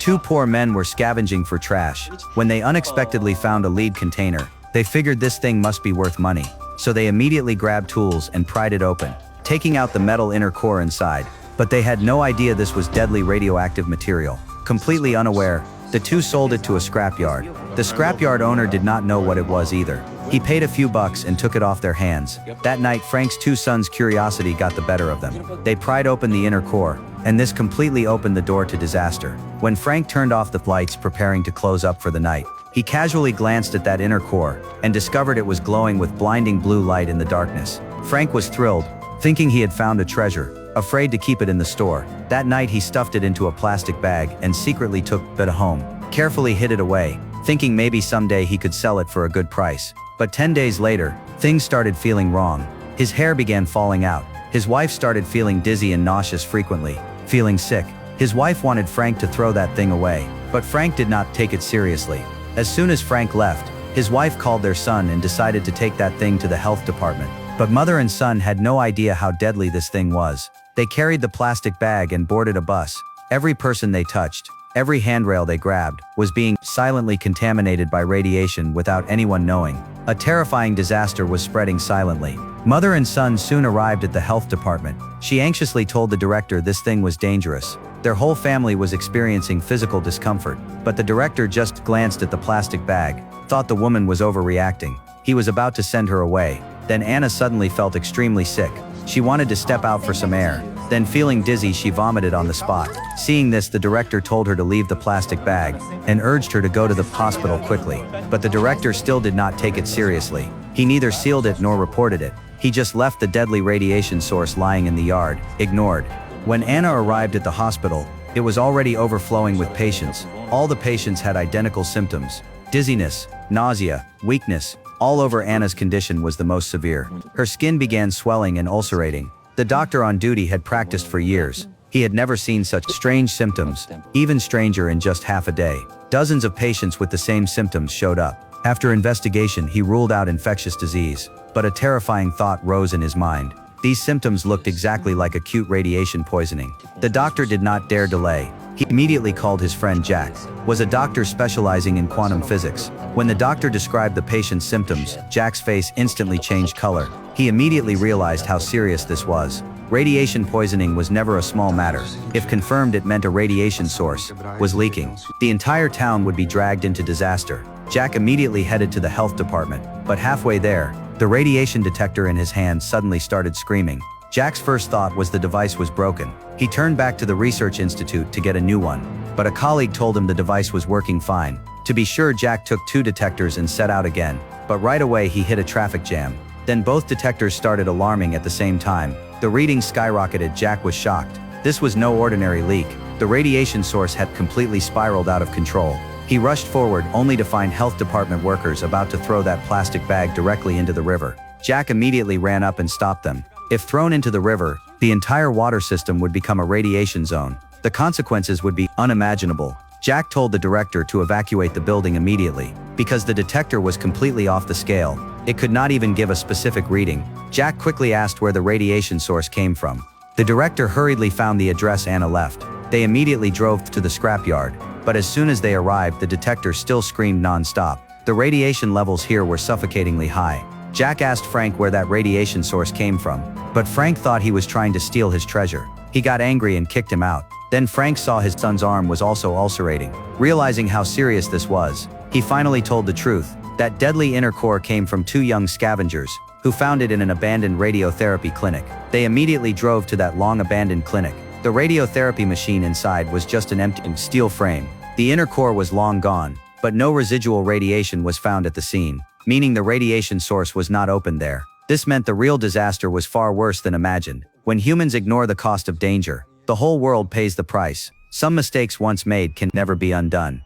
two poor men were scavenging for trash. When they unexpectedly found a lead container, they figured this thing must be worth money. So they immediately grabbed tools and pried it open, taking out the metal inner core inside. But they had no idea this was deadly radioactive material. Completely unaware, the two sold it to a scrapyard. The scrapyard owner did not know what it was either. He paid a few bucks and took it off their hands. That night, Frank's two sons' curiosity got the better of them. They pried open the inner core, and this completely opened the door to disaster. When Frank turned off the lights preparing to close up for the night, he casually glanced at that inner core and discovered it was glowing with blinding blue light in the darkness. Frank was thrilled, thinking he had found a treasure, afraid to keep it in the store. That night he stuffed it into a plastic bag and secretly took it home, carefully hid it away, thinking maybe someday he could sell it for a good price. But 10 days later, things started feeling wrong. His hair began falling out. His wife started feeling dizzy and nauseous frequently, feeling sick. His wife wanted Frank to throw that thing away, but Frank did not take it seriously. As soon as Frank left, his wife called their son and decided to take that thing to the health department. But mother and son had no idea how deadly this thing was. They carried the plastic bag and boarded a bus. Every person they touched, every handrail they grabbed, was being silently contaminated by radiation without anyone knowing. A terrifying disaster was spreading silently. Mother and son soon arrived at the health department. She anxiously told the director this thing was dangerous. Their whole family was experiencing physical discomfort, but the director just glanced at the plastic bag, thought the woman was overreacting. He was about to send her away. Then Anna suddenly felt extremely sick. She wanted to step out for some air. Then feeling dizzy, she vomited on the spot. Seeing this, the director told her to leave the plastic bag and urged her to go to the hospital quickly. But the director still did not take it seriously. He neither sealed it nor reported it. He just left the deadly radiation source lying in the yard, ignored. When Anna arrived at the hospital, it was already overflowing with patients. All the patients had identical symptoms: dizziness, nausea, weakness. All over. Anna's condition was the most severe. Her skin began swelling and ulcerating. The doctor on duty had practiced for years. He had never seen such strange symptoms, even stranger in just half a day. Dozens of patients with the same symptoms showed up. After investigation, he ruled out infectious disease, but a terrifying thought rose in his mind. These symptoms looked exactly like acute radiation poisoning. The doctor did not dare delay. He immediately called his friend Jack, was a doctor specializing in quantum physics. When the doctor described the patient's symptoms, Jack's face instantly changed color. He immediately realized how serious this was. Radiation poisoning was never a small matter. If confirmed, it meant a radiation source was leaking. The entire town would be dragged into disaster. Jack immediately headed to the health department, but halfway there, the radiation detector in his hand suddenly started screaming. Jack's first thought was the device was broken. He turned back to the research institute to get a new one, but a colleague told him the device was working fine. To be sure, Jack took 2 detectors and set out again, but right away he hit a traffic jam. Then both detectors started alarming at the same time. The readings skyrocketed. Jack was shocked. This was no ordinary leak. The radiation source had completely spiraled out of control. He rushed forward only to find health department workers about to throw that plastic bag directly into the river. Jack immediately ran up and stopped them. If thrown into the river, the entire water system would become a radiation zone. The consequences would be unimaginable. Jack told the director to evacuate the building immediately, because the detector was completely off the scale. It could not even give a specific reading. Jack quickly asked where the radiation source came from. The director hurriedly found the address Anna left. They immediately drove to the scrapyard, but as soon as they arrived, the detector still screamed non-stop. The radiation levels here were suffocatingly high. Jack asked Frank where that radiation source came from, but Frank thought he was trying to steal his treasure. He got angry and kicked him out. Then Frank saw his son's arm was also ulcerating. Realizing how serious this was, he finally told the truth. That deadly inner core came from 2 young scavengers, who found it in an abandoned radiotherapy clinic. They immediately drove to that long-abandoned clinic. The radiotherapy machine inside was just an empty steel frame. The inner core was long gone, but no residual radiation was found at the scene, meaning the radiation source was not opened there. This meant the real disaster was far worse than imagined. When humans ignore the cost of danger, the whole world pays the price. Some mistakes once made can never be undone.